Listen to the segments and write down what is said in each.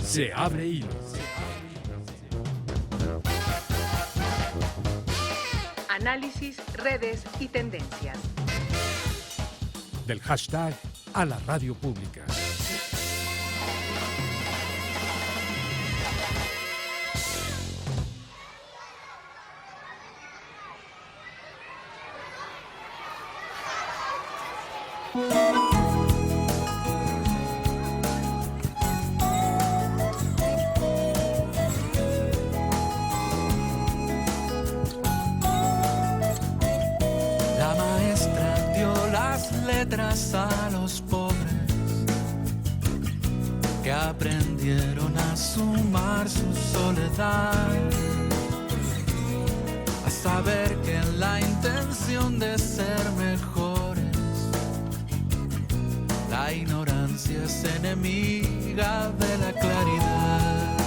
Se abre hilo. Análisis, redes y tendencias. Del hashtag a la radio pública. La maestra dio las letras a los pobres que aprendieron a sumar su soledad, a saber que en la intención de ser mejores la ignorancia es enemiga de la claridad.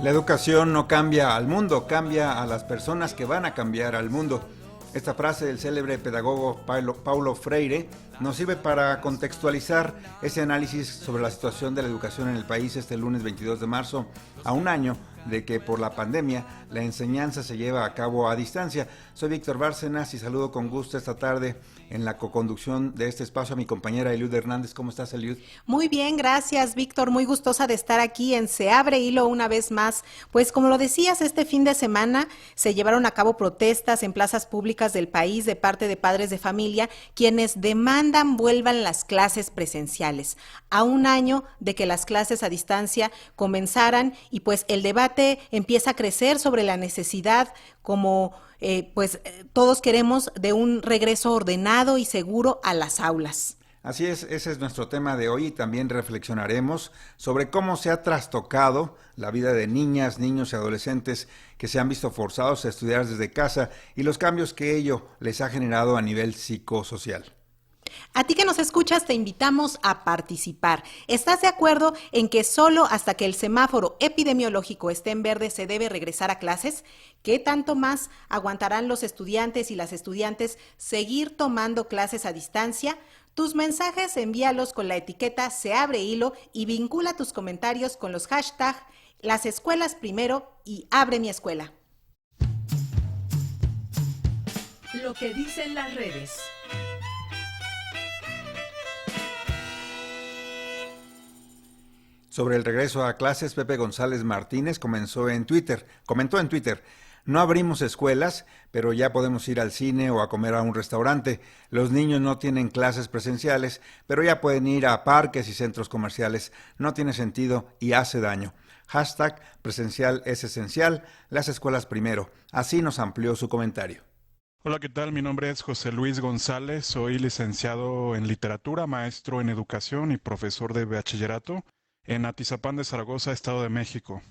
La educación no cambia al mundo, cambia a las personas que van a cambiar al mundo. Esta frase del célebre pedagogo Paulo Freire nos sirve para contextualizar ese análisis sobre la situación de la educación en el país este lunes 22 de marzo, a un año de que por la pandemia la enseñanza se lleva a cabo a distancia. Soy Víctor Bárcenas y saludo con gusto esta tarde en la coconducción de este espacio a mi compañera Eliud Hernández. ¿Cómo estás, Eliud? Muy bien, gracias, Víctor. Muy gustosa de estar aquí en Se Abre Hilo una vez más. Pues como lo decías, este fin de semana se llevaron a cabo protestas en plazas públicas del país de parte de padres de familia, quienes demandan vuelvan las clases presenciales. A un año de que las clases a distancia comenzaran y pues el debate empieza a crecer sobre la necesidad, como todos queremos, de un regreso ordenado y seguro a las aulas. Así es, ese es nuestro tema de hoy y también reflexionaremos sobre cómo se ha trastocado la vida de niñas, niños y adolescentes que se han visto forzados a estudiar desde casa y los cambios que ello les ha generado a nivel psicosocial. A ti que nos escuchas te invitamos a participar. ¿Estás de acuerdo en que solo hasta que el semáforo epidemiológico esté en verde se debe regresar a clases? ¿Qué tanto más aguantarán los estudiantes y las estudiantes seguir tomando clases a distancia? Tus mensajes envíalos con la etiqueta Se Abre Hilo y vincula tus comentarios con los hashtags Las Escuelas Primero y Abre Mi Escuela. Lo que dicen las redes. Sobre el regreso a clases, Pepe González Martínez comentó en Twitter, no abrimos escuelas, pero ya podemos ir al cine o a comer a un restaurante. Los niños no tienen clases presenciales, pero ya pueden ir a parques y centros comerciales. No tiene sentido y hace daño. Hashtag presencial es esencial, las escuelas primero. Así nos amplió su comentario. Hola, ¿qué tal? Mi nombre es José Luis González, soy licenciado en literatura, maestro en educación y profesor de bachillerato en Atizapán de Zaragoza, Estado de México.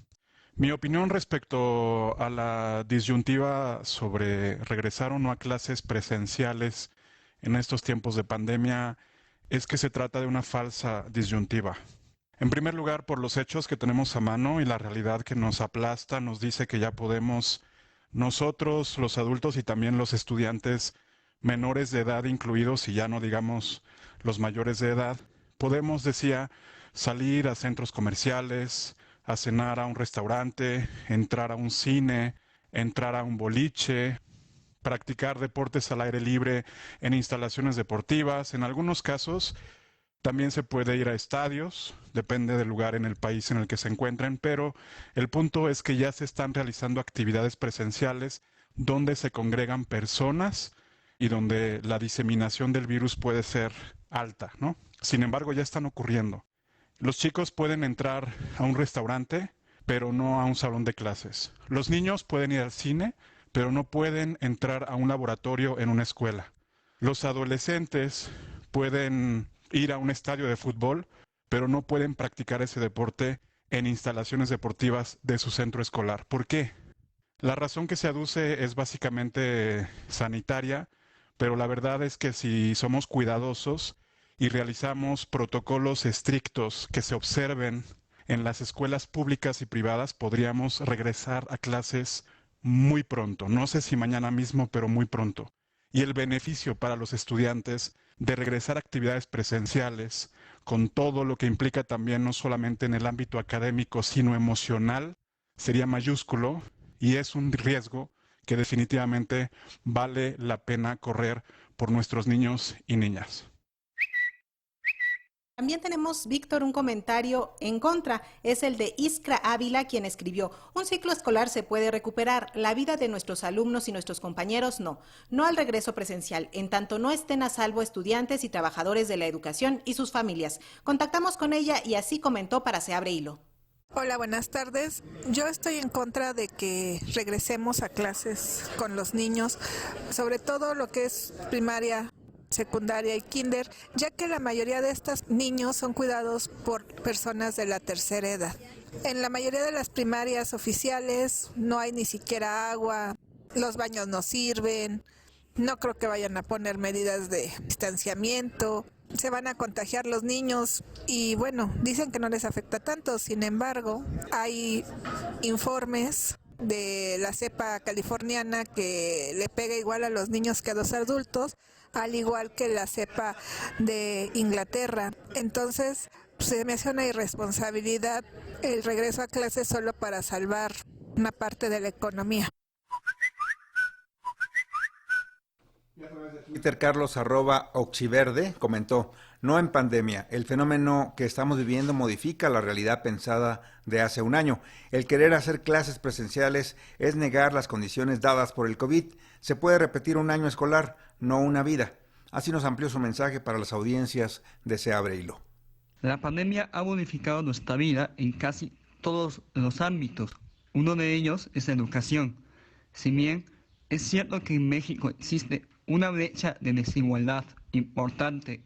Mi opinión respecto a la disyuntiva sobre regresar o no a clases presenciales en estos tiempos de pandemia es que se trata de una falsa disyuntiva. En primer lugar, por los hechos que tenemos a mano y la realidad que nos aplasta, nos dice que ya podemos nosotros, los adultos y también los estudiantes menores de edad incluidos, y ya no digamos los mayores de edad, podemos, decía, salir a centros comerciales, a cenar a un restaurante, entrar a un cine, entrar a un boliche, practicar deportes al aire libre en instalaciones deportivas. En algunos casos también se puede ir a estadios, depende del lugar en el país en el que se encuentren, pero el punto es que ya se están realizando actividades presenciales donde se congregan personas y donde la diseminación del virus puede ser alta, ¿no? Sin embargo, ya están ocurriendo. Los chicos pueden entrar a un restaurante, pero no a un salón de clases. Los niños pueden ir al cine, pero no pueden entrar a un laboratorio en una escuela. Los adolescentes pueden ir a un estadio de fútbol, pero no pueden practicar ese deporte en instalaciones deportivas de su centro escolar. ¿Por qué? La razón que se aduce es básicamente sanitaria, pero la verdad es que si somos cuidadosos y realizamos protocolos estrictos que se observen en las escuelas públicas y privadas, podríamos regresar a clases muy pronto. No sé si mañana mismo, pero muy pronto. Y el beneficio para los estudiantes de regresar a actividades presenciales, con todo lo que implica también no solamente en el ámbito académico, sino emocional, sería mayúsculo y es un riesgo que definitivamente vale la pena correr por nuestros niños y niñas. También tenemos, Víctor, un comentario en contra. Es el de Iskra Ávila, quien escribió: un ciclo escolar se puede recuperar, la vida de nuestros alumnos y nuestros compañeros no. No al regreso presencial, en tanto no estén a salvo estudiantes y trabajadores de la educación y sus familias. Contactamos con ella y así comentó para Se Abre Hilo. Hola, buenas tardes. Yo estoy en contra de que regresemos a clases con los niños, sobre todo lo que es primaria, secundaria y kinder, ya que la mayoría de estos niños son cuidados por personas de la tercera edad. En la mayoría de las primarias oficiales no hay ni siquiera agua, los baños no sirven, no creo que vayan a poner medidas de distanciamiento, se van a contagiar los niños y bueno, dicen que no les afecta tanto, sin embargo, hay informes de la cepa californiana que le pega igual a los niños que a los adultos, al igual que la cepa de Inglaterra. Entonces, se me hace una irresponsabilidad el regreso a clases solo para salvar una parte de la economía. Twitter Carlos @oxiverde comentó: no en pandemia, el fenómeno que estamos viviendo modifica la realidad pensada de hace un año. El querer hacer clases presenciales es negar las condiciones dadas por el COVID. Se puede repetir un año escolar, no una vida. Así nos amplió su mensaje para las audiencias de Se Abre Hilo. La pandemia ha modificado nuestra vida en casi todos los ámbitos. Uno de ellos es la educación. Si bien es cierto que en México existe una brecha de desigualdad importante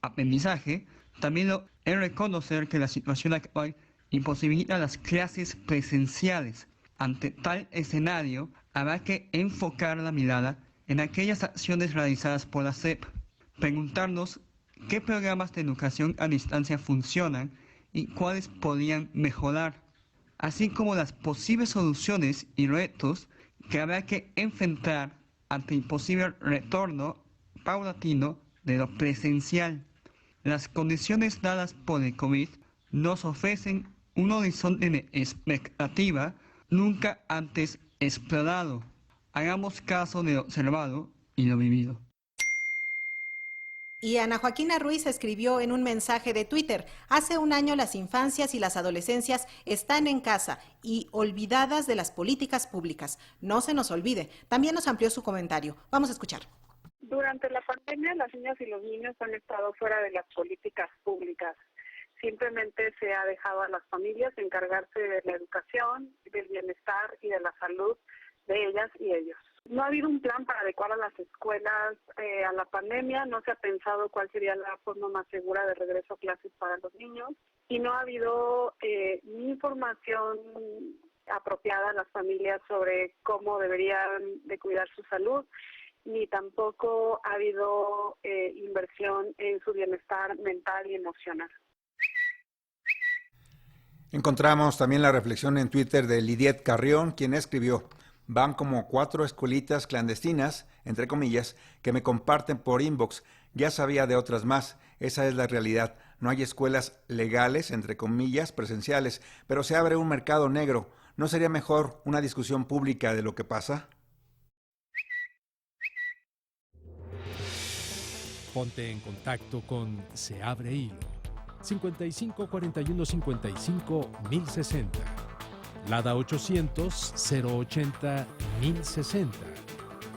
aprendizaje, también es reconocer que la situación actual imposibilita las clases presenciales. Ante tal escenario, habrá que enfocar la mirada en aquellas acciones realizadas por la SEP, preguntarnos qué programas de educación a distancia funcionan y cuáles podrían mejorar, así como las posibles soluciones y retos que habrá que enfrentar ante el posible retorno paulatino de lo presencial. Las condiciones dadas por el COVID nos ofrecen un horizonte de expectativa nunca antes explorado. Hagamos caso de lo observado y lo vivido. Y Ana Joaquina Ruiz escribió en un mensaje de Twitter: hace un año las infancias y las adolescencias están en casa y olvidadas de las políticas públicas. No se nos olvide. También nos amplió su comentario. Vamos a escuchar. Durante la pandemia, las niñas y los niños han estado fuera de las políticas públicas. Simplemente se ha dejado a las familias encargarse de la educación, del bienestar y de la salud de ellas y ellos. No ha habido un plan para adecuar a las escuelas a la pandemia, no se ha pensado cuál sería la forma más segura de regreso a clases para los niños y no ha habido ni información apropiada a las familias sobre cómo deberían de cuidar su salud, ni tampoco ha habido inversión en su bienestar mental y emocional. Encontramos también la reflexión en Twitter de Lidiet Carrión, quien escribió: van como 4 escuelitas clandestinas, entre comillas, que me comparten por inbox. Ya sabía de otras más. Esa es la realidad. No hay escuelas legales, entre comillas, presenciales, pero se abre un mercado negro. ¿No sería mejor una discusión pública de lo que pasa? Ponte en contacto con Se Abre Hilo. 55 41 55 1060. Lada 800 080 1060.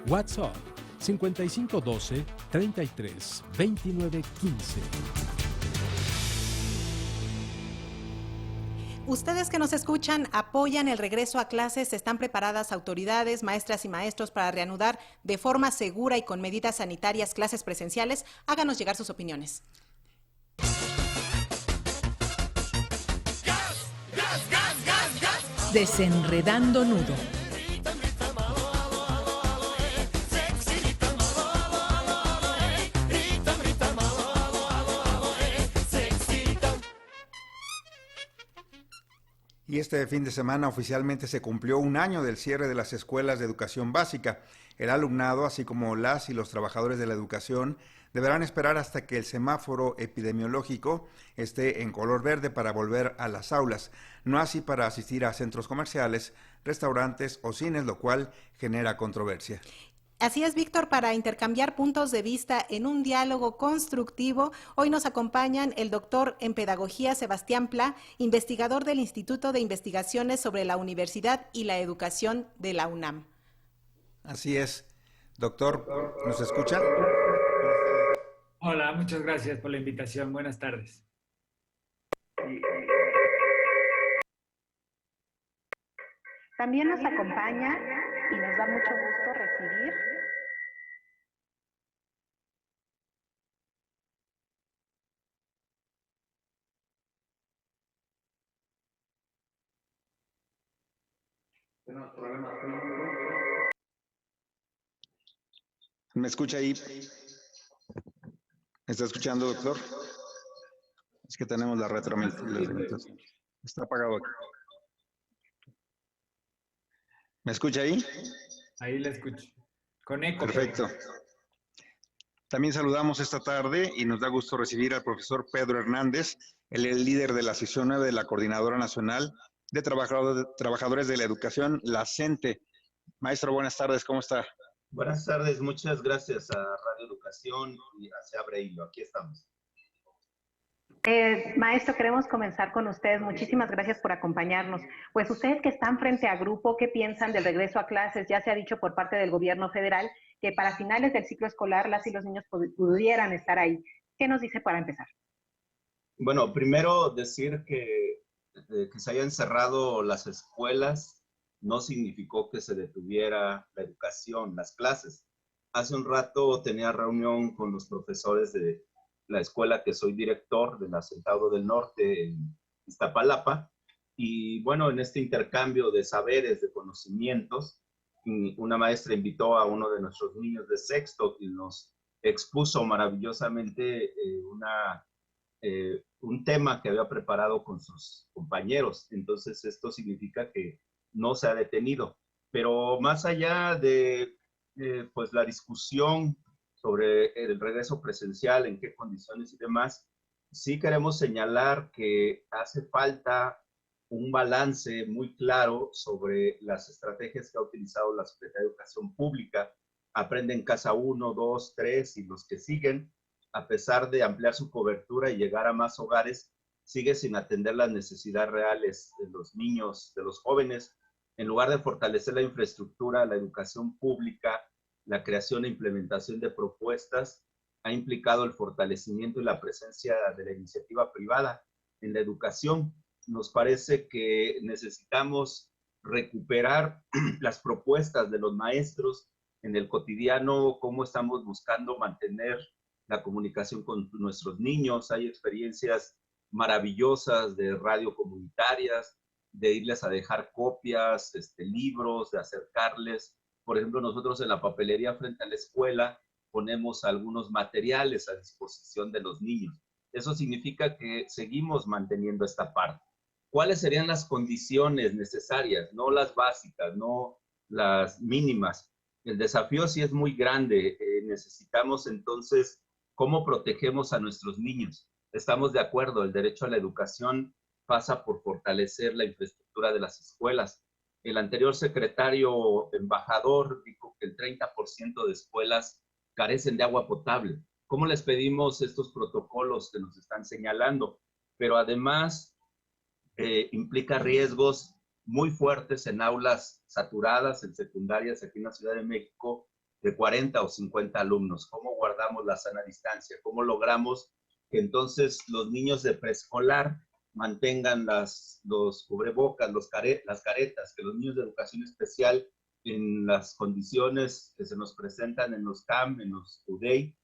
WhatsApp 5512 33 29 15. Ustedes que nos escuchan apoyan el regreso a clases. ¿Están preparadas autoridades, maestras y maestros para reanudar de forma segura y con medidas sanitarias clases presenciales? Háganos llegar sus opiniones. Desenredando nudo. Y este fin de semana oficialmente se cumplió un año del cierre de las escuelas de educación básica. El alumnado, así como las y los trabajadores de la educación, deberán esperar hasta que el semáforo epidemiológico esté en color verde para volver a las aulas, no así para asistir a centros comerciales, restaurantes o cines, lo cual genera controversia. Así es, Víctor, para intercambiar puntos de vista en un diálogo constructivo, hoy nos acompañan el doctor en Pedagogía Sebastián Pla, investigador del Instituto de Investigaciones sobre la Universidad y la Educación de la UNAM. Así es. Doctor, ¿nos escucha? Hola, muchas gracias por la invitación. Buenas tardes. También nos acompaña y nos da mucho gusto recibir ¿Me escucha ahí? ¿Me está escuchando, doctor? Es que tenemos la retroalimentación. Está apagado aquí. ¿Me escucha ahí? Ahí la escucho. Con eco. Perfecto. También saludamos esta tarde y nos da gusto recibir al profesor Pedro Hernández, el líder de la sección 9 de la Coordinadora Nacional de Trabajadores de la Educación, la CENTE. Maestro, buenas tardes, ¿cómo está? Buenas tardes, muchas gracias a Radio Educación y a Se Abre Hilo. Aquí estamos. Maestro, queremos comenzar con ustedes. Muchísimas gracias por acompañarnos. Pues ustedes que están frente a grupo, ¿qué piensan del regreso a clases? Ya se ha dicho por parte del gobierno federal que para finales del ciclo escolar las y los niños pudieran estar ahí. ¿Qué nos dice para empezar? Bueno, primero decir que se hayan cerrado las escuelas no significó que se detuviera la educación, las clases. Hace un rato tenía reunión con los profesores de la escuela que soy director, de la Centauro del Norte, en Iztapalapa, y bueno, en este intercambio de saberes, de conocimientos, una maestra invitó a uno de nuestros niños de sexto y nos expuso maravillosamente un tema que había preparado con sus compañeros. Entonces esto significa que no se ha detenido. Pero más allá de pues la discusión sobre el regreso presencial, en qué condiciones y demás, sí queremos señalar que hace falta un balance muy claro sobre las estrategias que ha utilizado la Secretaría de Educación Pública, Aprende en Casa 1, 2, 3 y los que siguen, a pesar de ampliar su cobertura y llegar a más hogares, sigue sin atender las necesidades reales de los niños, de los jóvenes. En lugar de fortalecer la infraestructura, la educación pública, la creación e implementación de propuestas, ha implicado el fortalecimiento y la presencia de la iniciativa privada en la educación. Nos parece que necesitamos recuperar las propuestas de los maestros en el cotidiano, cómo estamos buscando mantener la comunicación con nuestros niños. Hay experiencias maravillosas de radio comunitarias, de irles a dejar copias, libros, de acercarles. Por ejemplo, nosotros en la papelería frente a la escuela ponemos algunos materiales a disposición de los niños. Eso significa que seguimos manteniendo esta parte. ¿Cuáles serían las condiciones necesarias? No las básicas, no las mínimas. El desafío sí es muy grande. Necesitamos entonces, ¿cómo protegemos a nuestros niños? Estamos de acuerdo, el derecho a la educación pasa por fortalecer la infraestructura de las escuelas. El anterior secretario embajador dijo que el 30% de escuelas carecen de agua potable. ¿Cómo les pedimos estos protocolos que nos están señalando? Pero además implica riesgos muy fuertes en aulas saturadas, en secundarias aquí en la Ciudad de México, de 40 o 50 alumnos. ¿Cómo guardamos la sana distancia? ¿Cómo logramos que entonces los niños de preescolar mantengan los cubrebocas, las caretas, que los niños de educación especial en las condiciones que se nos presentan en los CAM, en los UDEI,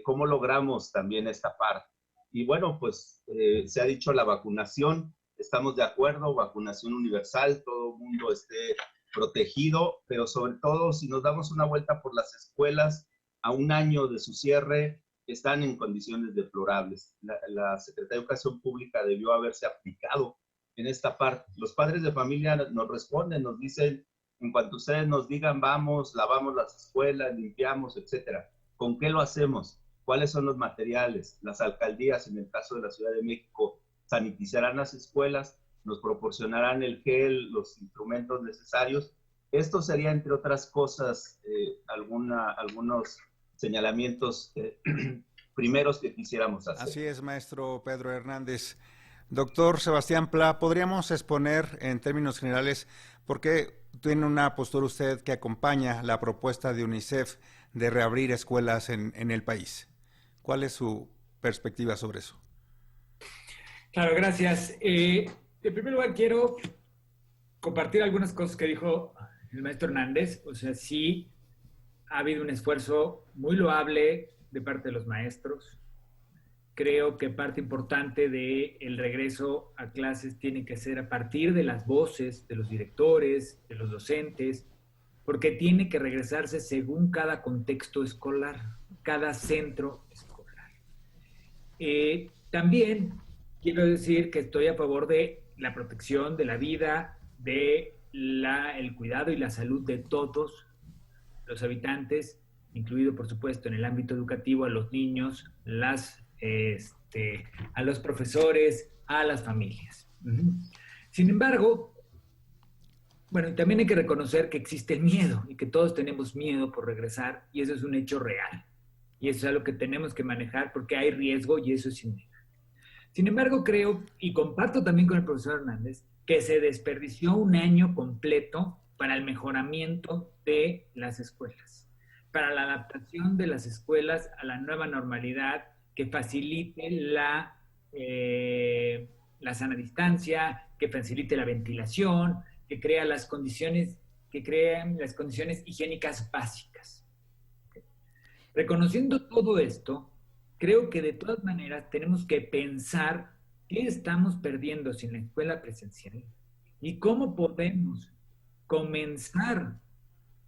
cómo logramos también esta parte? Y bueno, pues se ha dicho la vacunación, estamos de acuerdo, vacunación universal, todo el mundo esté protegido, pero sobre todo si nos damos una vuelta por las escuelas a un año de su cierre, están en condiciones deplorables. La Secretaría de Educación Pública debió haberse aplicado en esta parte. Los padres de familia nos responden, nos dicen, en cuanto ustedes nos digan, vamos, lavamos las escuelas, limpiamos, etcétera. ¿Con qué lo hacemos? ¿Cuáles son los materiales? Las alcaldías, en el caso de la Ciudad de México, sanitizarán las escuelas, nos proporcionarán el gel, los instrumentos necesarios. Esto sería, entre otras cosas, algunos señalamientos primeros que quisiéramos hacer. Así es, maestro Pedro Hernández. Doctor Sebastián Pla, ¿podríamos exponer en términos generales por qué tiene una postura usted que acompaña la propuesta de UNICEF de reabrir escuelas en el país? ¿Cuál es su perspectiva sobre eso? Claro, gracias. En primer lugar, quiero compartir algunas cosas que dijo el maestro Hernández. O sea, sí ha habido un esfuerzo muy loable de parte de los maestros. Creo que parte importante del regreso a clases tiene que ser a partir de las voces de los directores, de los docentes, porque tiene que regresarse según cada contexto escolar, cada centro escolar. También quiero decir que estoy a favor de la protección de la vida, de el cuidado y la salud de todos los habitantes, incluido, por supuesto, en el ámbito educativo, a los niños, a los profesores, a las familias. Sin embargo, bueno, también hay que reconocer que existe el miedo y que todos tenemos miedo por regresar, y eso es un hecho real. Y eso es algo que tenemos que manejar porque hay riesgo y eso es innegable. Sin embargo, creo, y comparto también con el profesor Hernández, que se desperdició un año completo para el mejoramiento de las escuelas, para la adaptación de las escuelas a la nueva normalidad, que facilite la sana distancia, que facilite la ventilación, que crean las condiciones higiénicas básicas. Reconociendo todo esto, creo que de todas maneras tenemos que pensar qué estamos perdiendo sin la escuela presencial y cómo podemos comenzar,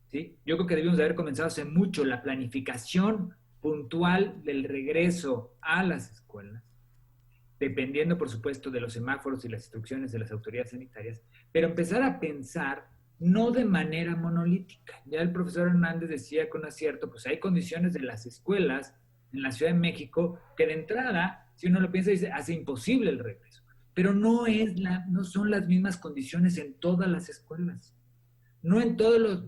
¿sí? Yo creo que debimos de haber comenzado hace mucho la planificación puntual del regreso a las escuelas, dependiendo, por supuesto, de los semáforos y las instrucciones de las autoridades sanitarias, pero empezar a pensar no de manera monolítica. Ya el profesor Hernández decía con acierto, pues hay condiciones de las escuelas en la Ciudad de México que de entrada, si uno lo piensa, dice, hace imposible el regreso. Pero no son las mismas condiciones en todas las escuelas. No en todos los,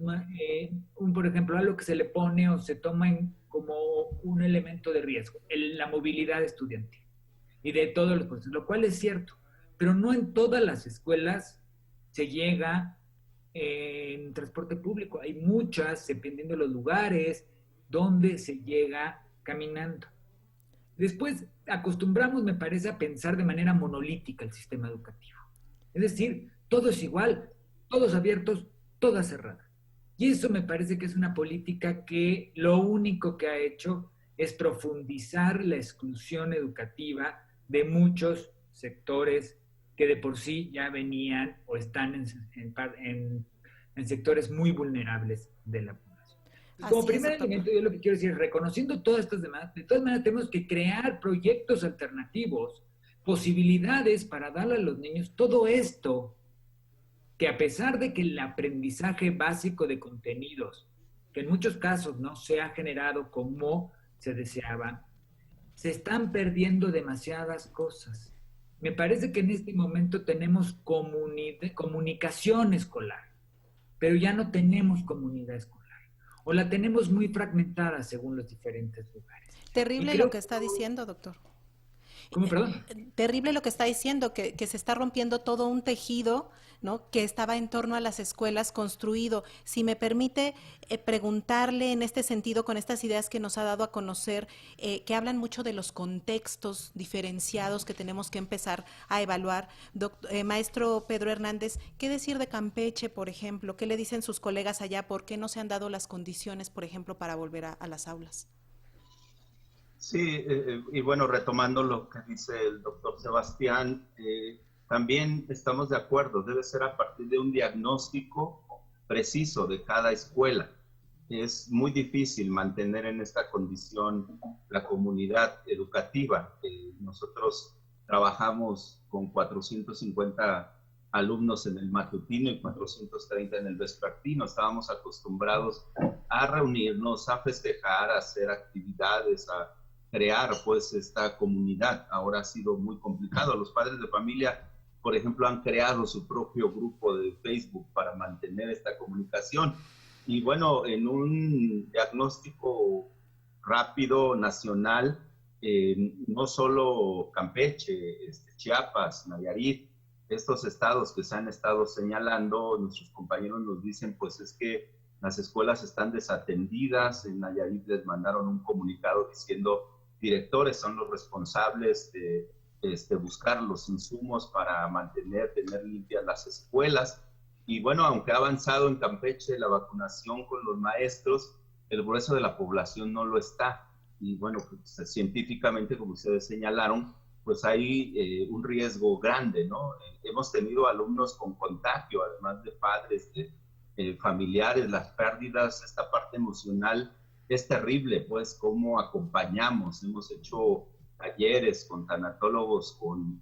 por ejemplo, algo que se le pone o se toma como un elemento de riesgo, la movilidad estudiantil y de todos los procesos, lo cual es cierto, pero no en todas las escuelas se llega en transporte público. Hay muchas, dependiendo de los lugares, donde se llega caminando. Después acostumbramos, me parece, a pensar de manera monolítica el sistema educativo. Es decir, todo es igual, todos abiertos, todas cerradas. Y eso me parece que es una política que lo único que ha hecho es profundizar la exclusión educativa de muchos sectores que de por sí ya venían o están en sectores muy vulnerables de la población. Como primer elemento, yo lo que quiero decir es, reconociendo todas estas demandas, de todas maneras tenemos que crear proyectos alternativos, posibilidades para darle a los niños todo esto, que a pesar de que el aprendizaje básico de contenidos, que en muchos casos no se ha generado como se deseaba, se están perdiendo demasiadas cosas. Me parece que en este momento tenemos comunicación escolar, pero ya no tenemos comunidad escolar, o la tenemos muy fragmentada según los diferentes lugares. Terrible lo que está diciendo, doctor. ¿Cómo, perdón? Terrible lo que está diciendo, que se está rompiendo todo un tejido, ¿no?, que estaba en torno a las escuelas construido. Si me permite preguntarle en este sentido, con estas ideas que nos ha dado a conocer, que hablan mucho de los contextos diferenciados que tenemos que empezar a evaluar. Maestro Pedro Hernández, ¿qué decir de Campeche, por ejemplo? ¿Qué le dicen sus colegas allá? ¿Por qué no se han dado las condiciones, por ejemplo, para volver a las aulas? Sí, y bueno, retomando lo que dice el doctor Sebastián, también estamos de acuerdo, debe ser a partir de un diagnóstico preciso de cada escuela. Es muy difícil mantener en esta condición la comunidad educativa. Nosotros trabajamos con 450 alumnos en el matutino y 430 en el vespertino. Estábamos acostumbrados a reunirnos, a festejar, a hacer actividades, a crear pues esta comunidad. Ahora ha sido muy complicado. Los padres de familia, por ejemplo, han creado su propio grupo de Facebook para mantener esta comunicación. Y bueno, en un diagnóstico rápido, nacional, no solo Campeche, Chiapas, Nayarit, estos estados que se han estado señalando, nuestros compañeros nos dicen, pues es que las escuelas están desatendidas. En Nayarit les mandaron un comunicado diciendo, directores son los responsables de buscar los insumos para tener limpias las escuelas. Y bueno, aunque ha avanzado en Campeche la vacunación con los maestros, el grueso de la población no lo está. Y bueno, pues, científicamente, como ustedes señalaron, pues hay un riesgo grande, ¿no? Hemos tenido alumnos con contagio, además de padres, de familiares, las pérdidas, esta parte emocional es terrible, pues, cómo acompañamos. Hemos hecho talleres con tanatólogos, con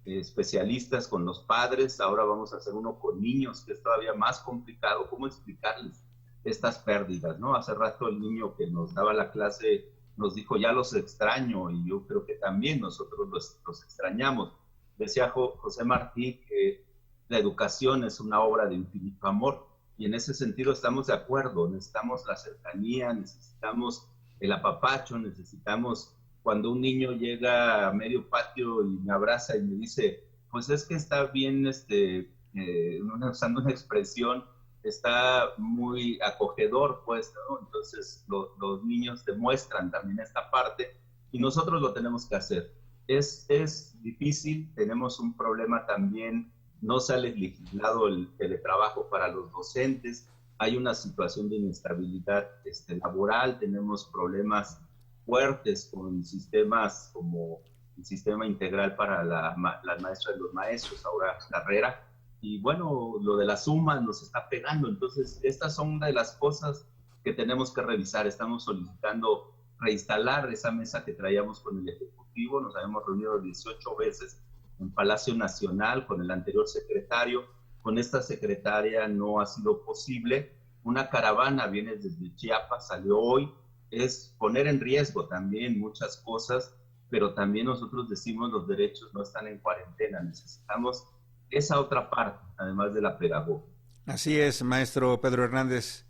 especialistas, con los padres. Ahora vamos a hacer uno con niños, que es todavía más complicado. ¿Cómo explicarles estas pérdidas, no? Hace rato el niño que nos daba la clase nos dijo, ya los extraño, y yo creo que también nosotros los extrañamos. Decía José Martí que la educación es una obra de infinito amor, y en ese sentido estamos de acuerdo. Necesitamos la cercanía, necesitamos el apapacho, necesitamos cuando un niño llega a medio patio y me abraza y me dice, pues es que está bien, usando una expresión, está muy acogedor, pues, ¿no? Entonces los niños demuestran también esta parte y nosotros lo tenemos que hacer. Es difícil, tenemos un problema también, no se ha legislado el teletrabajo para los docentes, hay una situación de inestabilidad laboral, tenemos problemas fuertes con sistemas como el sistema integral para las maestras y los maestros, ahora carrera. Y bueno, lo de la suma nos está pegando. Entonces, estas son una de las cosas que tenemos que revisar. Estamos solicitando reinstalar esa mesa que traíamos con el Ejecutivo. Nos habíamos reunido 18 veces en Palacio Nacional con el anterior secretario. Con esta secretaria no ha sido posible. Una caravana viene desde Chiapas, salió hoy. Es poner en riesgo también muchas cosas, pero también nosotros decimos los derechos no están en cuarentena. Necesitamos esa otra parte, además de la pedagogía. Así es, maestro Pedro Hernández.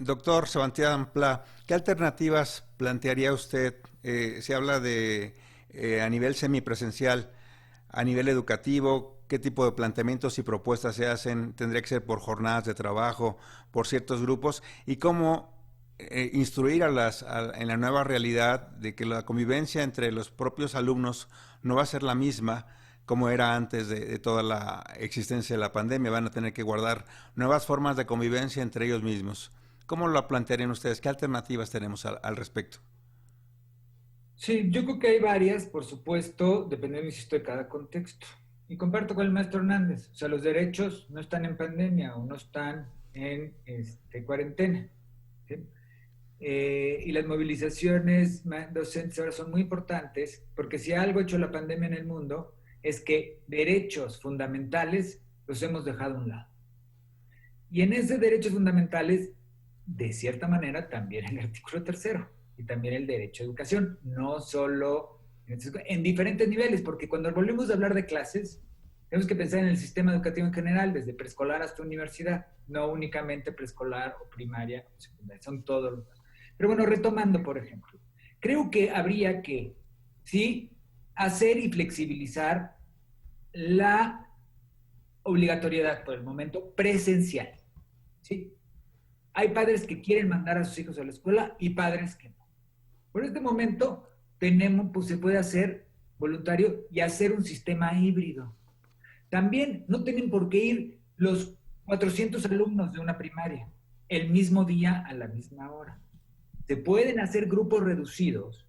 Doctor Sebastián Pla, ¿qué alternativas plantearía usted? Se habla de a nivel semipresencial, a nivel educativo, ¿qué tipo de planteamientos y propuestas se hacen? ¿Tendría que ser por jornadas de trabajo, por ciertos grupos? ¿Y cómo instruir en la nueva realidad de que la convivencia entre los propios alumnos no va a ser la misma como era antes de toda la existencia de la pandemia? Van a tener que guardar nuevas formas de convivencia entre ellos mismos. ¿Cómo lo plantearían ustedes? ¿Qué alternativas tenemos al respecto? Sí, yo creo que hay varias, por supuesto, dependiendo, insisto, de cada contexto. Y comparto con el maestro Hernández, o sea, los derechos no están en pandemia o no están en cuarentena, ¿sí? Y las movilizaciones docentes ahora son muy importantes, porque si algo ha hecho la pandemia en el mundo es que derechos fundamentales los hemos dejado a un lado. Y en esos derechos fundamentales, de cierta manera, también el artículo 3º y también el derecho a educación, no solo en diferentes niveles, porque cuando volvemos a hablar de clases, tenemos que pensar en el sistema educativo en general, desde preescolar hasta universidad, no únicamente preescolar o primaria o secundaria, son todos los. Pero bueno, retomando, por ejemplo, creo que habría que, sí, hacer y flexibilizar la obligatoriedad por el momento presencial, ¿sí? Hay padres que quieren mandar a sus hijos a la escuela y padres que no. Por este momento pues se puede hacer voluntario y hacer un sistema híbrido. También no tienen por qué ir los 400 alumnos de una primaria el mismo día a la misma hora. Se pueden hacer grupos reducidos,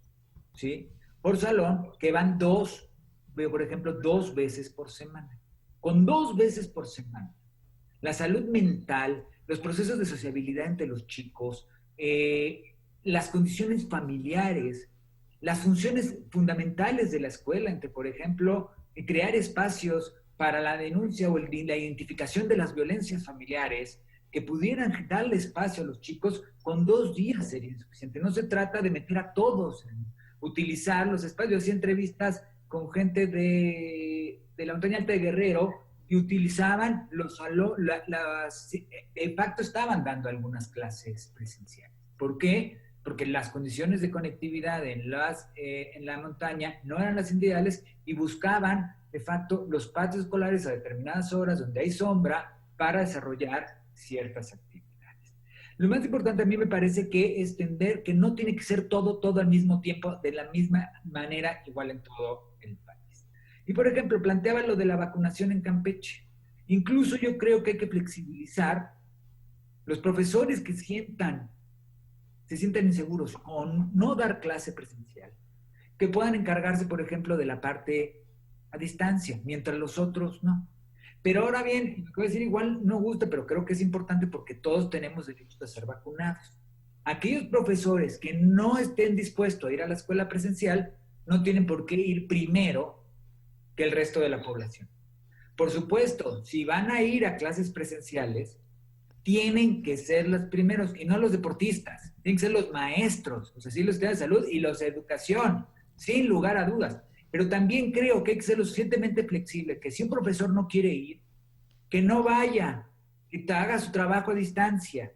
¿sí?, por salón, que van por ejemplo, 2 veces por semana. Con 2 veces por semana, la salud mental, los procesos de sociabilidad entre los chicos, las condiciones familiares, las funciones fundamentales de la escuela, entre, por ejemplo, crear espacios para la denuncia o la identificación de las violencias familiares, que pudieran darle espacio a los chicos. Con 2 días sería insuficiente. No se trata de meter a todos, utilizar los espacios. Hacía entrevistas con gente de la montaña alta de Guerrero y utilizaban de facto estaban dando algunas clases presenciales. ¿Por qué? Porque las condiciones de conectividad en la montaña no eran las ideales y buscaban, de facto, los patios escolares a determinadas horas donde hay sombra para desarrollar ciertas actividades. Lo más importante a mí me parece que es entender que no tiene que ser todo al mismo tiempo, de la misma manera, igual en todo el país. Y, por ejemplo, planteaba lo de la vacunación en Campeche. Incluso yo creo que hay que flexibilizar los profesores que se sientan inseguros o no dar clase presencial, que puedan encargarse, por ejemplo, de la parte a distancia, mientras los otros no. Pero ahora bien, voy a decir, igual no gusta, pero creo que es importante porque todos tenemos derecho a ser vacunados. Aquellos profesores que no estén dispuestos a ir a la escuela presencial no tienen por qué ir primero que el resto de la población. Por supuesto, si van a ir a clases presenciales, tienen que ser los primeros, y no los deportistas, tienen que ser los maestros, los asesinos de salud y los de educación, sin lugar a dudas. Pero también creo que hay que ser lo suficientemente flexible, que si un profesor no quiere ir, que no vaya, que haga su trabajo a distancia,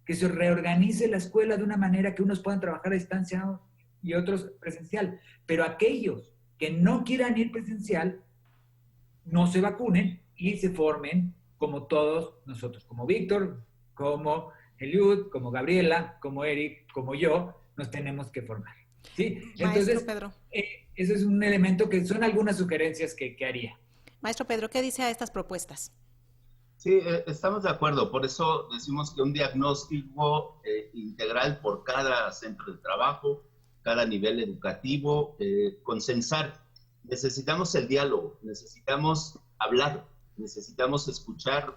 que se reorganice la escuela de una manera que unos puedan trabajar a distancia y otros presencial. Pero aquellos que no quieran ir presencial, no se vacunen y se formen como todos nosotros, como Víctor, como Eliud, como Gabriela, como Eric, como yo, nos tenemos que formar. ¿Sí? Entonces, Pedro. Eso es un elemento que son algunas sugerencias que haría. Maestro Pedro, ¿qué dice a estas propuestas? Sí, estamos de acuerdo. Por eso decimos que un diagnóstico integral por cada centro de trabajo, cada nivel educativo, consensar. Necesitamos el diálogo, necesitamos hablar, necesitamos escuchar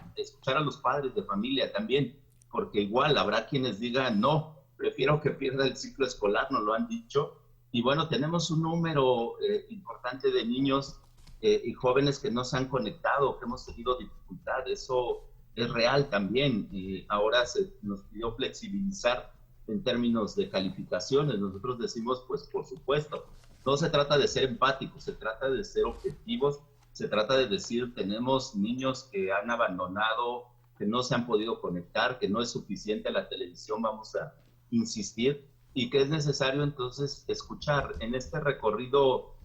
a los padres de familia también, porque igual habrá quienes digan, no, prefiero que pierda el ciclo escolar, nos lo han dicho. Y bueno, tenemos un número importante de niños y jóvenes que no se han conectado, que hemos tenido dificultad. Eso es real también. Ahora se nos pidió flexibilizar en términos de calificaciones. Nosotros decimos, pues por supuesto, no se trata de ser empáticos, se trata de ser objetivos, se trata de decir, tenemos niños que han abandonado, que no se han podido conectar, que no es suficiente la televisión, vamos a insistir, y que es necesario entonces escuchar. En este recorrido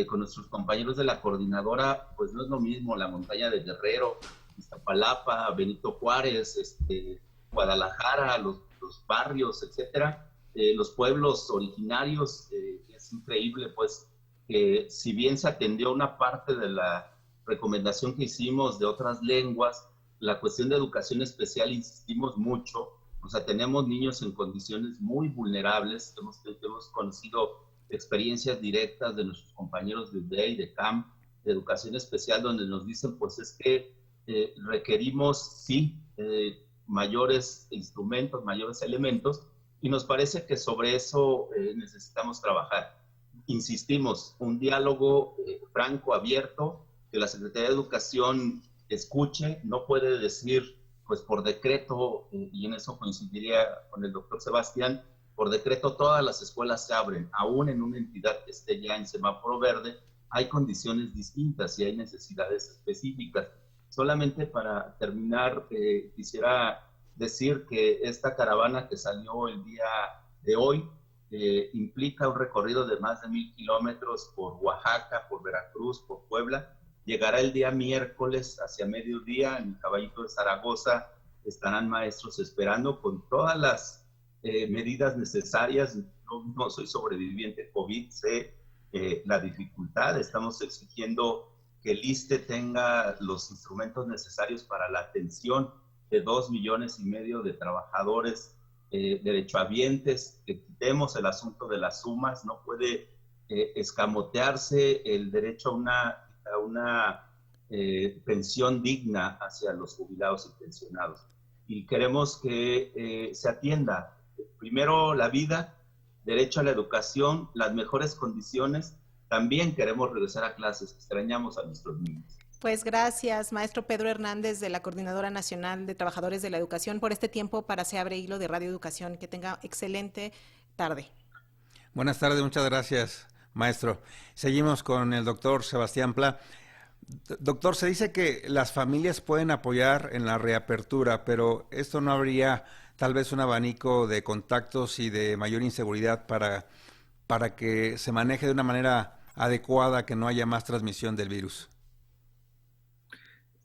con nuestros compañeros de la coordinadora, pues no es lo mismo la montaña de Guerrero, Iztapalapa, Benito Juárez, Guadalajara, los barrios, etcétera, los pueblos originarios. Es increíble, pues, que si bien se atendió una parte de la recomendación que hicimos de otras lenguas, la cuestión de educación especial insistimos mucho. O sea, tenemos niños en condiciones muy vulnerables. Hemos conocido experiencias directas de nuestros compañeros de UDEI, de CAM, de educación especial, donde nos dicen, pues es que requerimos, sí, mayores instrumentos, mayores elementos, y nos parece que sobre eso necesitamos trabajar. Insistimos, un diálogo franco, abierto, que la Secretaría de Educación escuche. No puede decir, pues por decreto, y en eso coincidiría con el doctor Sebastián, por decreto todas las escuelas se abren, aún en una entidad que esté ya en semáforo verde, hay condiciones distintas y hay necesidades específicas. Solamente para terminar, quisiera decir que esta caravana que salió el día de hoy implica un recorrido de más de 1,000 kilómetros por Oaxaca, por Veracruz, por Puebla. Llegará el día miércoles hacia mediodía. En el Caballito de Zaragoza estarán maestros esperando con todas las medidas necesarias. No soy sobreviviente COVID, sé la dificultad. Estamos exigiendo que el ISSSTE tenga los instrumentos necesarios para la atención de 2,5 millones de trabajadores derechohabientes, que quitemos el asunto de las sumas. No puede escamotearse el derecho a una pensión digna hacia los jubilados y pensionados. Y queremos que se atienda primero la vida, derecho a la educación, las mejores condiciones, también queremos regresar a clases, extrañamos a nuestros niños. Pues gracias, maestro Pedro Hernández de la Coordinadora Nacional de Trabajadores de la Educación, por este tiempo para Se Abre Hilo de Radio Educación. Que tenga excelente tarde. Buenas tardes, muchas gracias, maestro. Seguimos con el doctor Sebastián Pla. Doctor, se dice que las familias pueden apoyar en la reapertura, pero esto no habría tal vez un abanico de contactos y de mayor inseguridad para que se maneje de una manera adecuada, que no haya más transmisión del virus.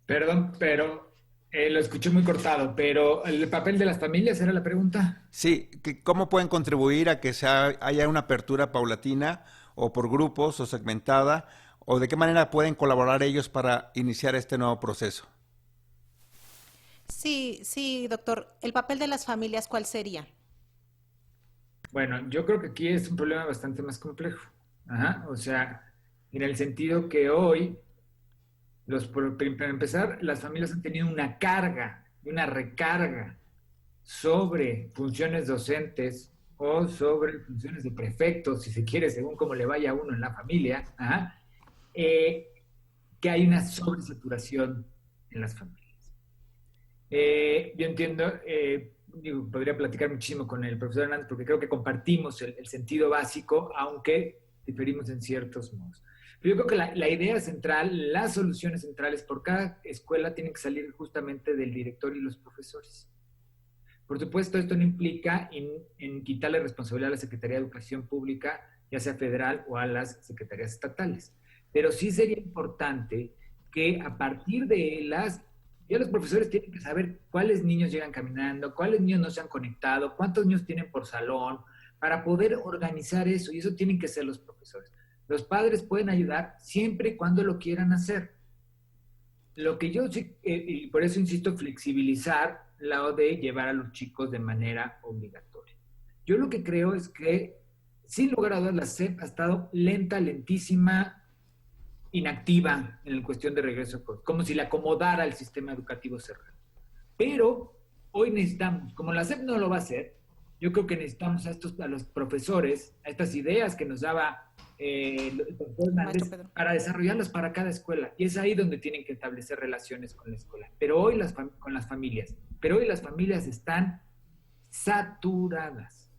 Perdón, pero lo escuché muy cortado, pero ¿el papel de las familias era la pregunta? Sí, ¿cómo pueden contribuir a que haya una apertura paulatina o por grupos o segmentada? ¿O de qué manera pueden colaborar ellos para iniciar este nuevo proceso? Sí, doctor. ¿El papel de las familias cuál sería? Bueno, yo creo que aquí es un problema bastante más complejo. Ajá, o sea, en el sentido que hoy, para empezar, las familias han tenido una carga y una recarga sobre funciones docentes o sobre funciones de prefectos, si se quiere, según cómo le vaya a uno en la familia, que hay una sobresaturación en las familias. Yo entiendo, podría platicar muchísimo con el profesor Hernández porque creo que compartimos el sentido básico, aunque diferimos en ciertos modos. Pero yo creo que la idea central, las soluciones centrales por cada escuela tienen que salir justamente del director y los profesores. Por supuesto, esto no implica en quitarle responsabilidad a la Secretaría de Educación Pública, ya sea federal o a las secretarías estatales. Pero sí sería importante que a partir de ya los profesores tienen que saber cuáles niños llegan caminando, cuáles niños no se han conectado, cuántos niños tienen por salón, para poder organizar eso, y eso tienen que ser los profesores. Los padres pueden ayudar siempre y cuando lo quieran hacer. Lo que yo sí, y por eso insisto, flexibilizar la de llevar a los chicos de manera obligatoria. Yo lo que creo es que, sin lugar a dudas, la SEP ha estado lentísima, inactiva en la cuestión de regreso, como si le acomodara al sistema educativo cerrado. Pero hoy necesitamos, como la SEP no lo va a hacer, yo creo que necesitamos a los profesores, a estas ideas que nos daba el profesor Hernández, para desarrollarlas para cada escuela. Y es ahí donde tienen que establecer relaciones con la escuela. Pero hoy con las familias. Pero hoy las familias están saturadas.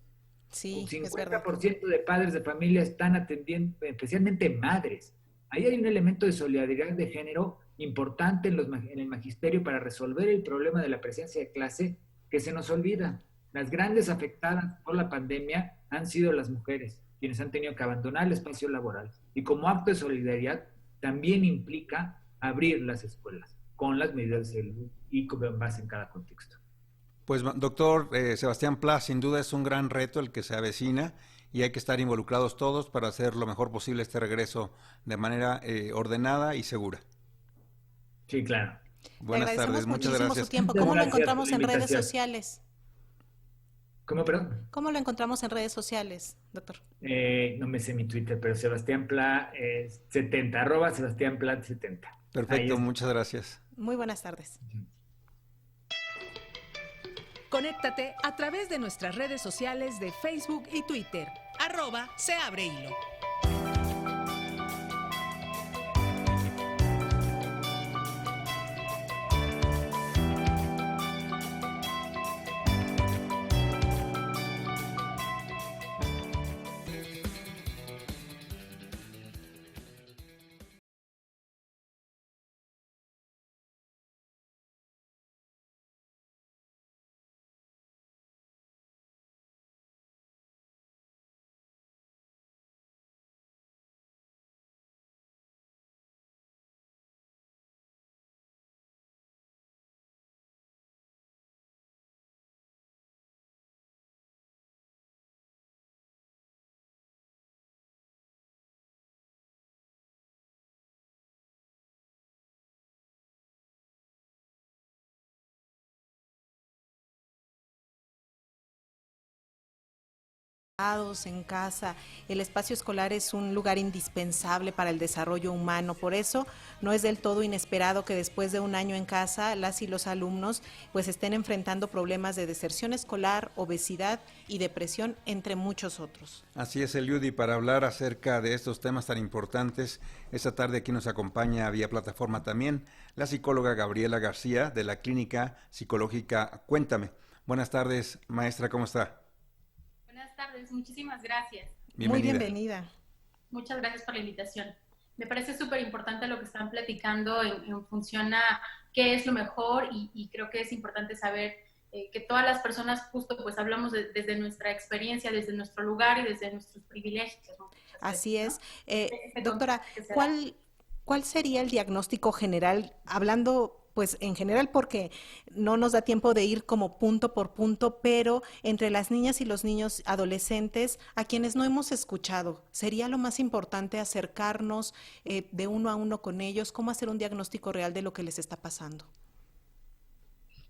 Sí, un 50% de padres de familia están atendiendo, especialmente madres. Ahí hay un elemento de solidaridad de género importante en el magisterio para resolver el problema de la presencia de clase que se nos olvida. Las grandes afectadas por la pandemia han sido las mujeres, quienes han tenido que abandonar el espacio laboral. Y como acto de solidaridad también implica abrir las escuelas con las medidas de salud y con base en cada contexto. Pues doctor Sebastián Pla, sin duda es un gran reto el que se avecina y hay que estar involucrados todos para hacer lo mejor posible este regreso de manera ordenada y segura. Sí, claro. Buenas tardes, muchas gracias. Su tiempo. ¿Cómo lo encontramos en redes sociales? ¿Cómo, perdón? ¿Cómo lo encontramos en redes sociales, doctor? No me sé mi Twitter, pero Sebastián Pla 70, @Sebastián Pla 70. Perfecto, muchas gracias. Muy buenas tardes. Conéctate a través de nuestras redes sociales de Facebook y Twitter, @SeAbreHilo. en casa. El espacio escolar es un lugar indispensable para el desarrollo humano. Por eso no es del todo inesperado que después de un año en casa, las y los alumnos pues estén enfrentando problemas de deserción escolar, obesidad y depresión, entre muchos otros. Así es, Eliud, para hablar acerca de estos temas tan importantes, esta tarde aquí nos acompaña vía plataforma también la psicóloga Gabriela García de la Clínica Psicológica Cuéntame. Buenas tardes, maestra, ¿cómo está? Buenas tardes, muchísimas gracias. Bienvenida. Muy bienvenida. Muchas gracias por la invitación. Me parece súper importante lo que están platicando en función a qué es lo mejor y creo que es importante saber que todas las personas justo pues hablamos desde nuestra experiencia, desde nuestro lugar y desde nuestros privilegios, ¿no? Así es. Doctora, ¿cuál sería el diagnóstico general, hablando pues en general porque no nos da tiempo de ir como punto por punto, pero entre las niñas y los niños adolescentes a quienes no hemos escuchado, sería lo más importante acercarnos de uno a uno con ellos, cómo hacer un diagnóstico real de lo que les está pasando?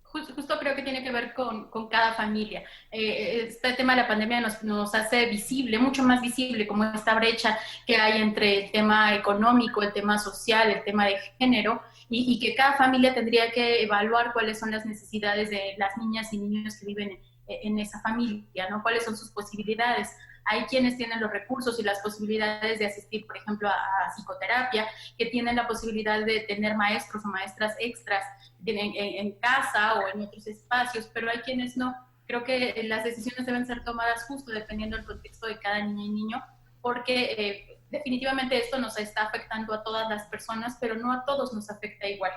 Justo creo que tiene que ver con cada familia. Este tema de la pandemia nos hace visible, mucho más visible, como esta brecha que hay entre el tema económico, el tema social, el tema de género, y que cada familia tendría que evaluar cuáles son las necesidades de las niñas y niños que viven en esa familia, ¿no? Cuáles son sus posibilidades. Hay quienes tienen los recursos y las posibilidades de asistir, por ejemplo, a psicoterapia, que tienen la posibilidad de tener maestros o maestras extras en casa o en otros espacios, pero hay quienes no. Creo que las decisiones deben ser tomadas justo dependiendo del contexto de cada niña y niño, porque definitivamente esto nos está afectando a todas las personas, pero no a todos nos afecta igual.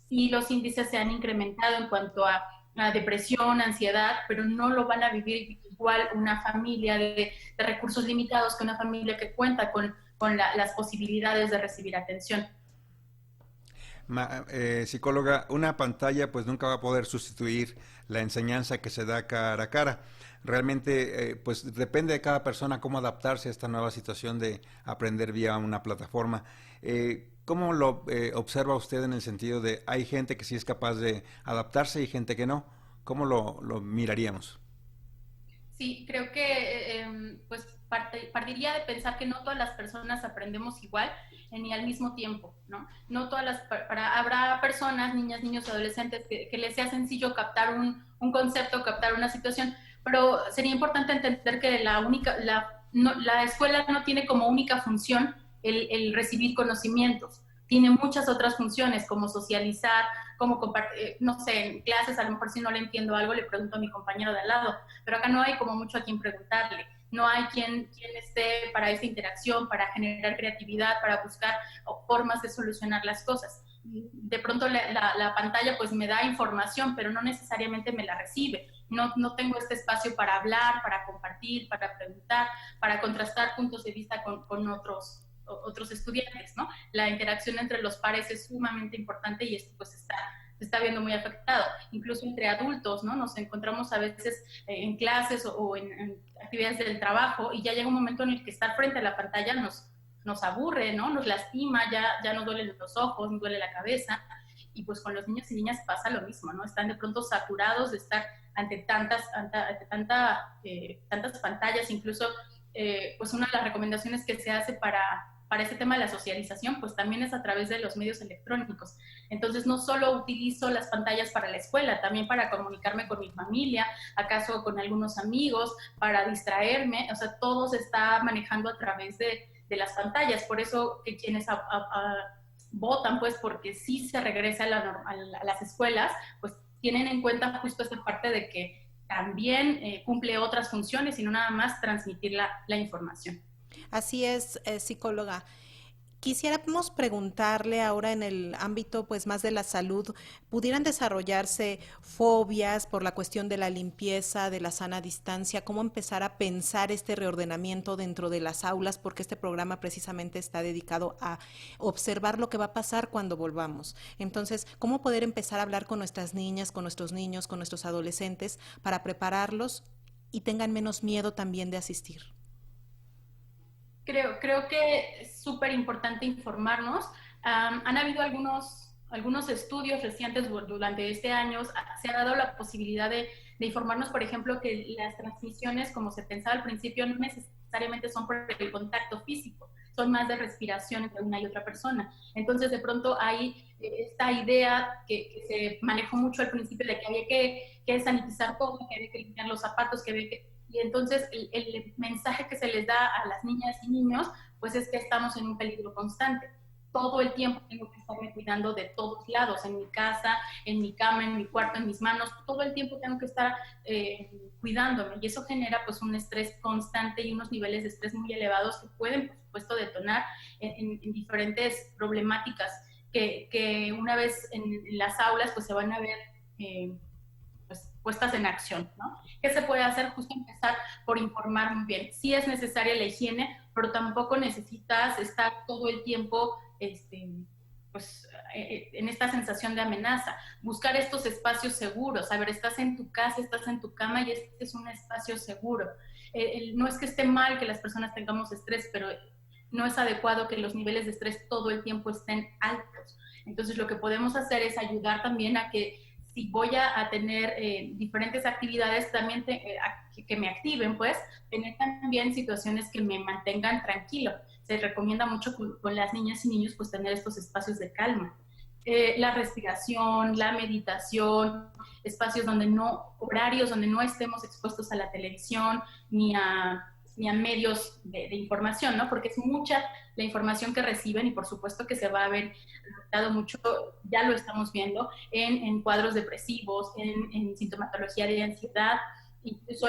Sí, los índices se han incrementado en cuanto a depresión, ansiedad, pero no lo van a vivir igual una familia de recursos limitados que una familia que cuenta con las posibilidades de recibir atención. Psicóloga, una pantalla pues nunca va a poder sustituir la enseñanza que se da cara a cara. Realmente pues depende de cada persona cómo adaptarse a esta nueva situación de aprender vía una plataforma. ¿Cómo lo observa usted en el sentido de hay gente que sí es capaz de adaptarse y gente que no? ¿Cómo lo miraríamos? Sí, creo que pues partiría de pensar que no todas las personas aprendemos igual ni al mismo tiempo, ¿no? No todas habrá personas, niñas, niños, adolescentes que les sea sencillo captar un concepto, captar una situación, pero sería importante entender que la escuela no tiene como única función el recibir conocimientos. Tiene muchas otras funciones, como socializar, como compartir, no sé, en clases a lo mejor si no le entiendo algo le pregunto a mi compañero de al lado, pero acá no hay como mucho a quien preguntarle, no hay quien esté para esa interacción, para generar creatividad, para buscar formas de solucionar las cosas. De pronto la pantalla pues me da información, pero no necesariamente me la recibe. No tengo este espacio para hablar, para compartir, para preguntar, para contrastar puntos de vista con otros estudiantes, ¿no? La interacción entre los pares es sumamente importante y esto pues se está viendo muy afectado. Incluso entre adultos, ¿no? Nos encontramos a veces en clases o en actividades del trabajo y ya llega un momento en el que estar frente a la pantalla nos aburre, ¿no? Nos lastima, ya nos duelen los ojos, nos duele la cabeza, y pues con los niños y niñas pasa lo mismo, ¿no? Están de pronto saturados de estar ante tantas pantallas. Incluso pues una de las recomendaciones que se hace para ese tema de la socialización, pues también es a través de los medios electrónicos. Entonces no solo utilizo las pantallas para la escuela, también para comunicarme con mi familia, acaso con algunos amigos, para distraerme, o sea, todo se está manejando a través de las pantallas. Por eso que quienes votan, pues porque sí se regresa a las escuelas, pues tienen en cuenta justo esta parte de que también cumple otras funciones y no nada más transmitir la información. Así es, psicóloga. Quisiéramos preguntarle ahora en el ámbito pues más de la salud, ¿pudieran desarrollarse fobias por la cuestión de la limpieza, de la sana distancia? ¿Cómo empezar a pensar este reordenamiento dentro de las aulas? Porque este programa precisamente está dedicado a observar lo que va a pasar cuando volvamos. Entonces, ¿cómo poder empezar a hablar con nuestras niñas, con nuestros niños, con nuestros adolescentes para prepararlos y tengan menos miedo también de asistir? Creo que es súper importante informarnos. Han habido algunos estudios recientes durante este año. Se ha dado la posibilidad de de informarnos, por ejemplo, que las transmisiones, como se pensaba al principio, no necesariamente son por el contacto físico, son más de respiración entre una y otra persona. Entonces, de pronto hay esta idea que se manejó mucho al principio de que había que sanitizar todo, que había que limpiar los zapatos, y entonces el mensaje que se les da a las niñas y niños, pues es que estamos en un peligro constante. Todo el tiempo tengo que estarme cuidando de todos lados, en mi casa, en mi cama, en mi cuarto, en mis manos, todo el tiempo tengo que estar cuidándome, y eso genera pues un estrés constante y unos niveles de estrés muy elevados que pueden, por supuesto, detonar en diferentes problemáticas que una vez en las aulas pues se van a ver pues, puestas en acción, ¿no? ¿Qué se puede hacer? Justo empezar por informar muy bien. Sí es necesaria la higiene, pero tampoco necesitas estar todo el tiempo pues, en esta sensación de amenaza. Buscar estos espacios seguros. A ver, estás en tu casa, estás en tu cama y este es un espacio seguro. No es que esté mal que las personas tengamos estrés, pero no es adecuado que los niveles de estrés todo el tiempo estén altos. Entonces, lo que podemos hacer es ayudar también a que si voy a tener diferentes actividades, también que me activen, pues, tener también situaciones que me mantengan tranquilo. Se recomienda mucho con las niñas y niños, pues, tener estos espacios de calma. La respiración, la meditación, espacios horarios donde no estemos expuestos a la televisión ni a medios de información, ¿no? Porque es mucha la información que reciben y por supuesto que se va a ver afectado mucho, ya lo estamos viendo, en cuadros depresivos, en sintomatología de ansiedad. Incluso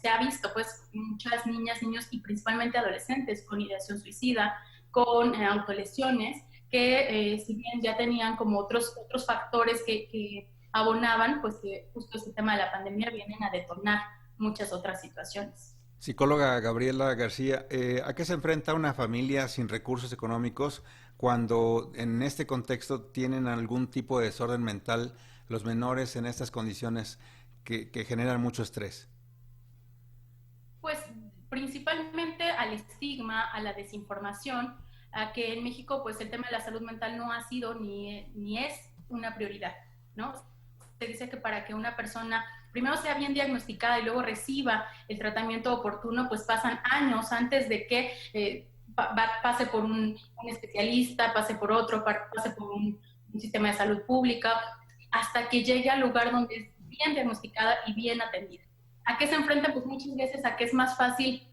se ha visto pues muchas niñas, niños y principalmente adolescentes con ideación suicida, con autolesiones, que si bien ya tenían como otros factores que abonaban, pues que justo este tema de la pandemia vienen a detonar muchas otras situaciones. Psicóloga Gabriela García, ¿a qué se enfrenta una familia sin recursos económicos cuando en este contexto tienen algún tipo de desorden mental los menores en estas condiciones que generan mucho estrés? Pues principalmente al estigma, a la desinformación, a que en México pues el tema de la salud mental no ha sido ni es una prioridad, ¿no? Se dice que para que una persona primero sea bien diagnosticada y luego reciba el tratamiento oportuno, pues pasan años antes de que pase por un especialista, pase por otro, pase por un sistema de salud pública, hasta que llegue al lugar donde es bien diagnosticada y bien atendida. ¿A qué se enfrenta? Pues muchas veces a que es más fácil,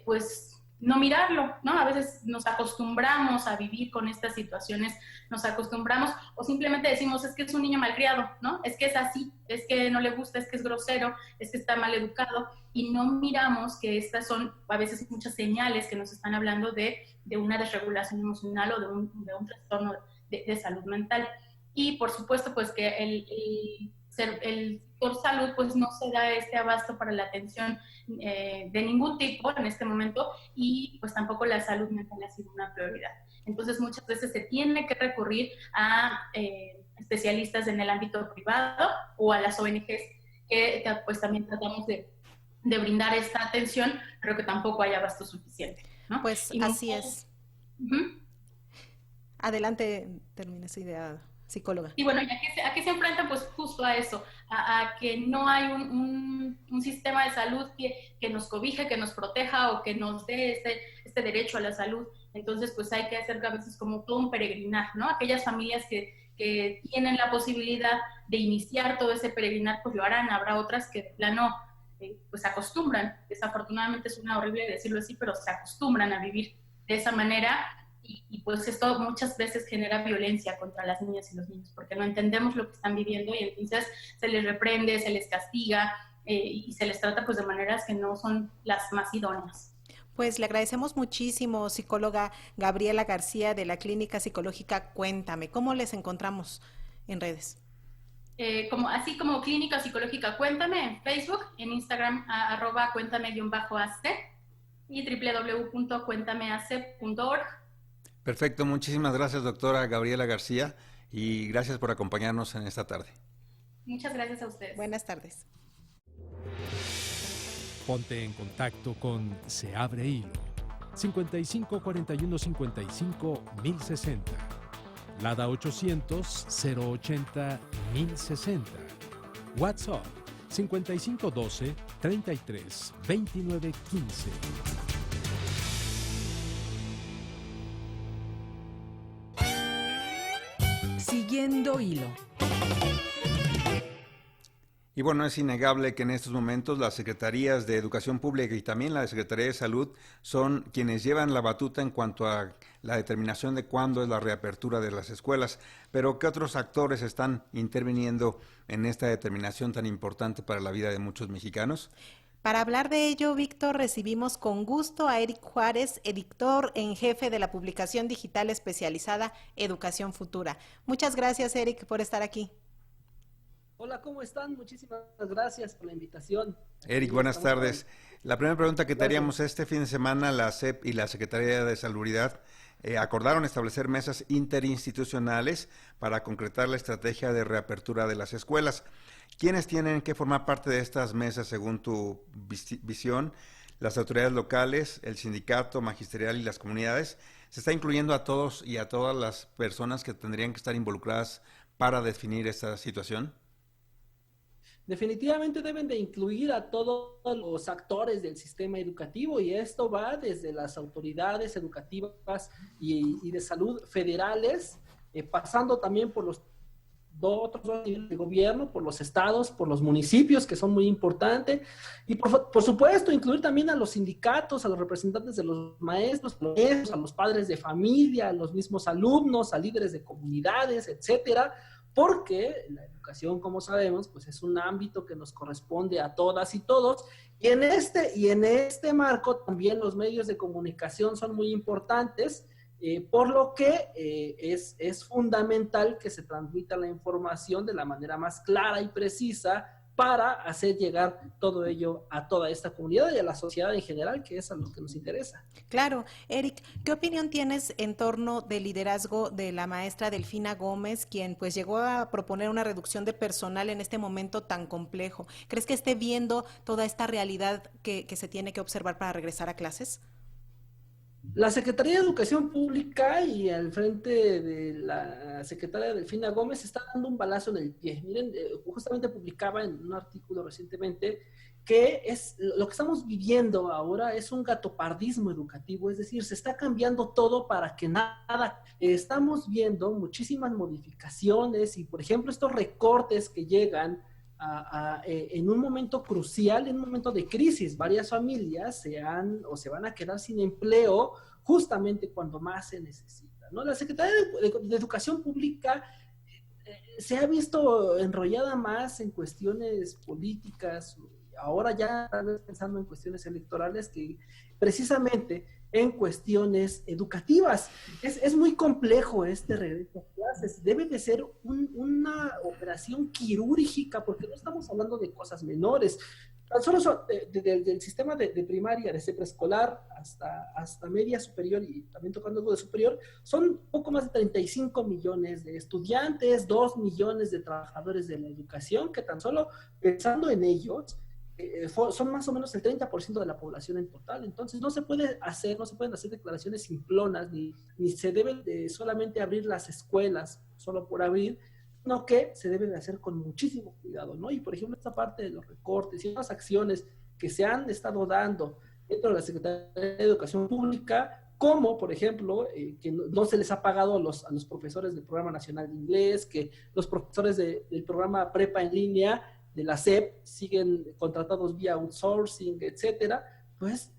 pues, no mirarlo, ¿no? A veces nos acostumbramos a vivir con estas situaciones, nos acostumbramos, o simplemente decimos, es que es un niño malcriado, ¿no? Es que es así, es que no le gusta, es que es grosero, es que está mal educado, y no miramos que estas son a veces muchas señales que nos están hablando de una desregulación emocional o de un trastorno de salud mental. Y por supuesto, pues que el sector salud pues no se da este abasto para la atención de ningún tipo en este momento, y pues tampoco la salud mental ha sido una prioridad. Entonces muchas veces se tiene que recurrir a especialistas en el ámbito privado o a las ONGs que pues también tratamos de brindar esta atención, pero que tampoco hay abasto suficiente, ¿no? Pues así es. Adelante, termina esa idea, psicóloga. Y bueno, ¿a qué se enfrentan? Pues justo a eso, a que no hay un sistema de salud que nos cobije, que nos proteja o que nos dé este derecho a la salud. Entonces, pues hay que hacer a veces como todo un peregrinar, ¿no? Aquellas familias que tienen la posibilidad de iniciar todo ese peregrinar, pues lo harán. Habrá otras que de plano, pues se acostumbran. Desafortunadamente suena horrible decirlo así, pero se acostumbran a vivir de esa manera. Y pues esto muchas veces genera violencia contra las niñas y los niños, porque no entendemos lo que están viviendo y entonces se les reprende, se les castiga y se les trata pues de maneras que no son las más idóneas. Pues le agradecemos muchísimo, psicóloga Gabriela García de la Clínica Psicológica Cuéntame. ¿Cómo les encontramos en redes? Así como Clínica Psicológica Cuéntame en Facebook, en Instagram @cuéntame_ac y www.cuéntameac.org. Perfecto, muchísimas gracias, doctora Gabriela García, y gracias por acompañarnos en esta tarde. Muchas gracias a ustedes. Buenas tardes. Ponte en contacto con Se Abre Hilo. 55 41 55 1060. Lada 800 080 1060. WhatsApp 5512 33 29 15. Siguiendo hilo. Y bueno, es innegable que en estos momentos las secretarías de Educación Pública y también la Secretaría de Salud son quienes llevan la batuta en cuanto a la determinación de cuándo es la reapertura de las escuelas. Pero ¿qué otros actores están interviniendo en esta determinación tan importante para la vida de muchos mexicanos? Para hablar de ello, Víctor, recibimos con gusto a Eric Juárez, editor en jefe de la publicación digital especializada Educación Futura. Muchas gracias, Eric, por estar aquí. Hola, ¿cómo están? Muchísimas gracias por la invitación. Eric, buenas tardes. La primera pregunta que te haríamos: este fin de semana la SEP y la Secretaría de Salubridad acordaron establecer mesas interinstitucionales para concretar la estrategia de reapertura de las escuelas. ¿Quiénes tienen que formar parte de estas mesas según tu visión? Las autoridades locales, el sindicato magisterial y las comunidades. ¿Se está incluyendo a todos y a todas las personas que tendrían que estar involucradas para definir esta situación? Definitivamente deben de incluir a todos los actores del sistema educativo, y esto va desde las autoridades educativas y de salud federales, pasando también por los otros niveles de gobierno, por los estados, por los municipios, que son muy importantes, y por supuesto incluir también a los sindicatos, a los representantes de los maestros, a los padres de familia, a los mismos alumnos, a líderes de comunidades, etcétera, porque la educación, como sabemos, pues es un ámbito que nos corresponde a todas y todos, y en este marco también los medios de comunicación son muy importantes, por lo que es fundamental que se transmita la información de la manera más clara y precisa para hacer llegar todo ello a toda esta comunidad y a la sociedad en general, que es a lo que nos interesa. Claro. Eric, ¿qué opinión tienes en torno del liderazgo de la maestra Delfina Gómez, quien pues llegó a proponer una reducción de personal en este momento tan complejo? ¿Crees que esté viendo toda esta realidad que se tiene que observar para regresar a clases? La Secretaría de Educación Pública y al frente de la secretaria Delfina Gómez está dando un balazo en el pie. Miren, justamente publicaba en un artículo recientemente que es lo que estamos viviendo ahora es un gatopardismo educativo, es decir, se está cambiando todo para que nada. Estamos viendo muchísimas modificaciones y, por ejemplo, estos recortes que llegan en un momento crucial, en un momento de crisis. Varias familias se van a quedar sin empleo justamente cuando más se necesita, ¿no? La Secretaría de Educación Pública se ha visto enrollada más en cuestiones políticas, ahora ya tal vez pensando en cuestiones electorales, que precisamente en cuestiones educativas. Es muy complejo este regreso a clases. Debe de ser una operación quirúrgica, porque no estamos hablando de cosas menores. Tan solo del sistema de primaria, desde preescolar hasta media superior y también tocando algo de superior, son poco más de 35 millones de estudiantes, 2 millones de trabajadores de la educación, que tan solo pensando en ellos, son más o menos el 30% de la población en total. Entonces no se pueden hacer declaraciones simplonas, ni se deben de solamente abrir las escuelas solo por abrir, sino que se debe de hacer con muchísimo cuidado, ¿no? Y por ejemplo, esta parte de los recortes y otras acciones que se han estado dando dentro de la Secretaría de Educación Pública, como por ejemplo, que no se les ha pagado a los profesores del Programa Nacional de Inglés, que los profesores del programa Prepa en línea de la SEP siguen contratados vía outsourcing, etcétera, pues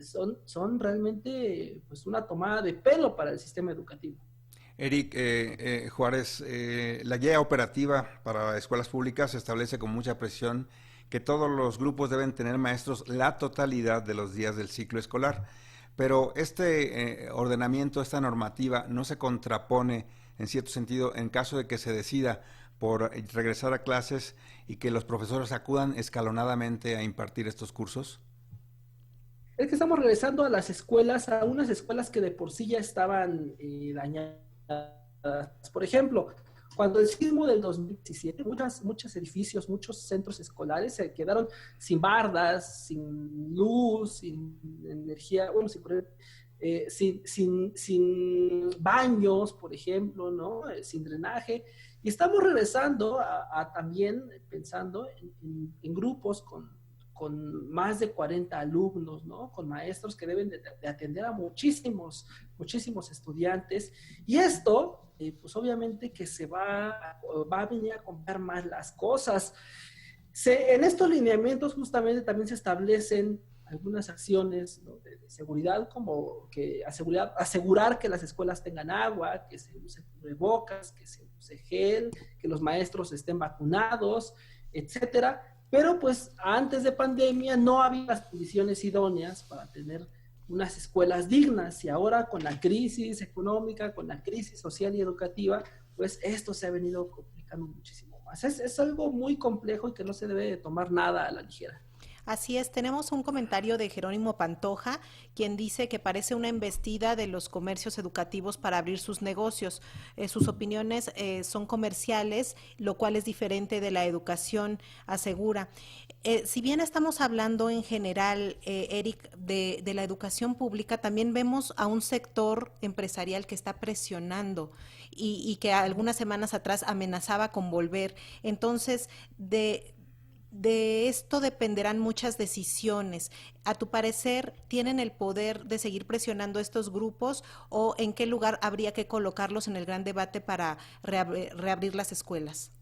son realmente pues una tomada de pelo para el sistema educativo. Eric Juárez, la guía operativa para escuelas públicas establece con mucha precisión que todos los grupos deben tener maestros la totalidad de los días del ciclo escolar, pero este ordenamiento, esta normativa, no se contrapone en cierto sentido en caso de que se decida por regresar a clases y que los profesores acudan escalonadamente a impartir estos cursos? Es que estamos regresando a las escuelas, a unas escuelas que de por sí ya estaban dañadas. Por ejemplo, cuando el sismo del 2017, muchos edificios, muchos centros escolares se quedaron sin bardas, sin luz, sin energía, bueno, sin baños, por ejemplo, ¿no? Sin drenaje. Y estamos regresando a también pensando en grupos con más de 40 alumnos, ¿no? Con maestros que deben de atender a muchísimos estudiantes. Y esto, pues obviamente que se va a venir a complicar más las cosas. En estos lineamientos justamente también se establecen algunas acciones, ¿no?, de seguridad, como que asegurar que las escuelas tengan agua, que se use cubrebocas, que se use gel, que los maestros estén vacunados, etcétera. Pero pues antes de pandemia no había las condiciones idóneas para tener unas escuelas dignas, y ahora con la crisis económica, con la crisis social y educativa, pues esto se ha venido complicando muchísimo más. Es algo muy complejo y que no se debe de tomar nada a la ligera. Así es, tenemos un comentario de Jerónimo Pantoja, quien dice que parece una embestida de los comercios educativos para abrir sus negocios. Sus opiniones son comerciales, lo cual es diferente de la educación, asegura. Si bien estamos hablando en general, Eric, de la educación pública, también vemos a un sector empresarial que está presionando y que algunas semanas atrás amenazaba con volver. Entonces, de esto dependerán muchas decisiones. ¿A tu parecer tienen el poder de seguir presionando estos grupos, o en qué lugar habría que colocarlos en el gran debate para reabrir las escuelas?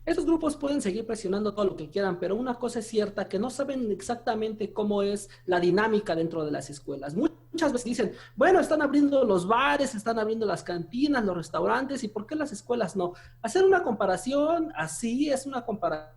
Esos grupos pueden seguir presionando todo lo que quieran, pero una cosa es cierta, que no saben exactamente cómo es la dinámica dentro de las escuelas. Muchas veces dicen, bueno, están abriendo los bares, están abriendo las cantinas, los restaurantes, ¿y por qué las escuelas no? Hacer una comparación así es una comparación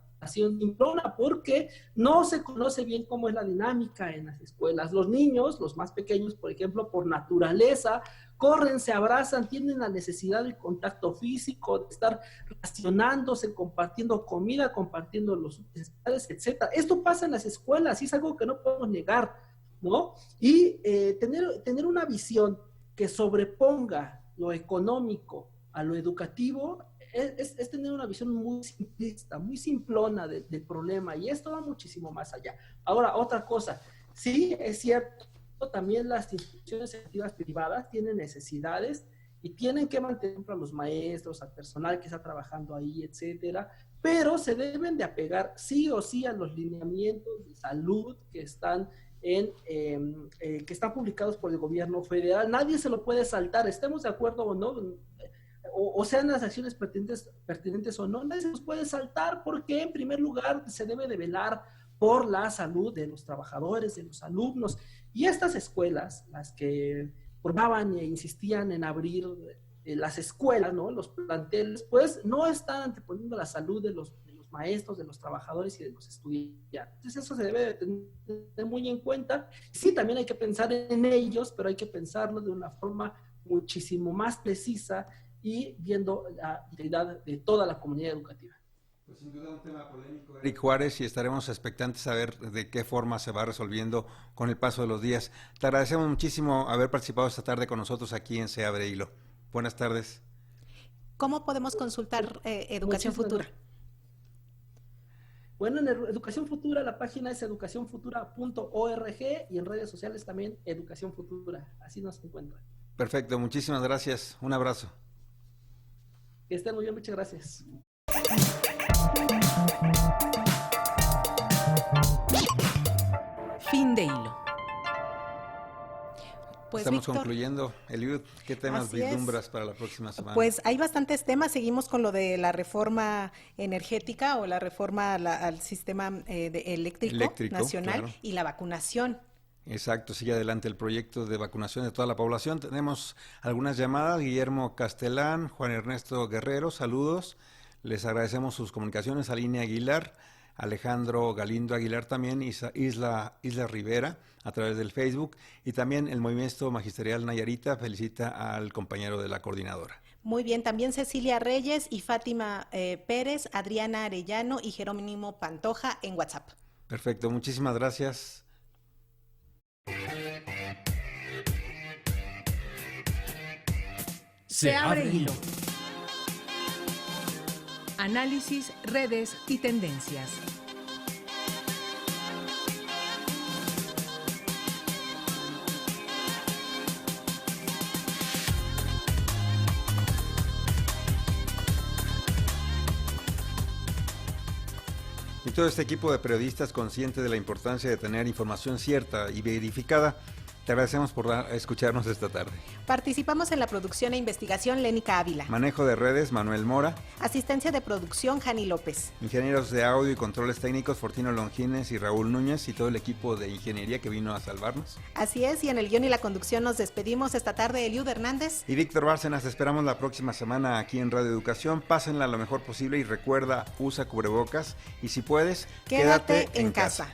simplona, porque no se conoce bien cómo es la dinámica en las escuelas. Los niños, los más pequeños, por ejemplo, por naturaleza, corren, se abrazan, tienen la necesidad del contacto físico, de estar relacionándose, compartiendo comida, compartiendo los necesidades, etc. Esto pasa en las escuelas y es algo que no podemos negar, ¿no? Y tener una visión que sobreponga lo económico a lo educativo es tener una visión muy simplista, muy simplona del problema, y esto va muchísimo más allá. Ahora, otra cosa, sí es cierto, también las instituciones educativas privadas tienen necesidades y tienen que mantener a los maestros, al personal que está trabajando ahí, etcétera, pero se deben de apegar sí o sí a los lineamientos de salud que están que están publicados por el gobierno federal. Nadie se lo puede saltar, estemos de acuerdo o no, o sean las acciones pertinentes o no, nadie se los puede saltar, porque en primer lugar se debe de velar por la salud de los trabajadores, de los alumnos. Y estas escuelas, las que formaban e insistían en abrir las escuelas, ¿no?, los planteles, pues no están anteponiendo la salud de los maestros, de los trabajadores y de los estudiantes. Entonces eso se debe de tener muy en cuenta. Sí, también hay que pensar en ellos, pero hay que pensarlo de una forma muchísimo más precisa y viendo la utilidad de toda la comunidad educativa. Pues sin duda un tema polémico, Eric Juárez, y estaremos expectantes a ver de qué forma se va resolviendo con el paso de los días. Te agradecemos muchísimo haber participado esta tarde con nosotros aquí en Se Abre Hilo. Buenas tardes. ¿Cómo podemos consultar Educación Futura? Bueno, en Educación Futura la página es educacionfutura.org y en redes sociales también Educación Futura. Así nos encuentran. Perfecto, muchísimas gracias. Un abrazo. Que estén muy bien, muchas gracias. Fin de hilo. Pues, estamos Víctor, concluyendo. Eliud, ¿qué temas vislumbras para la próxima semana? Pues hay bastantes temas. Seguimos con lo de la reforma energética o la reforma al sistema eléctrico nacional, claro, y la vacunación. Exacto, sigue adelante el proyecto de vacunación de toda la población. Tenemos algunas llamadas. Guillermo Castelán, Juan Ernesto Guerrero, saludos. Les agradecemos sus comunicaciones. Aline Aguilar, Alejandro Galindo Aguilar también, Isla Rivera a través del Facebook, y también el Movimiento Magisterial Nayarita felicita al compañero de la coordinadora. Muy bien, también Cecilia Reyes y Fátima Pérez, Adriana Arellano y Jerónimo Pantoja en WhatsApp. Perfecto, muchísimas gracias. Se abre hilo. Análisis, redes y tendencias. y todo este equipo de periodistas consciente de la importancia de tener información cierta y verificada. Te agradecemos por escucharnos esta tarde. Participamos en la producción e investigación Lénica Ávila. Manejo de redes Manuel Mora. Asistencia de producción Jani López. Ingenieros de audio y controles técnicos Fortino Longines y Raúl Núñez y todo el equipo de ingeniería que vino a salvarnos. Así es, y en el guión y la conducción nos despedimos esta tarde Eliud Hernández y Víctor Bárcenas. Esperamos la próxima semana aquí en Radio Educación. Pásenla lo mejor posible y recuerda, usa cubrebocas y si puedes, quédate en casa.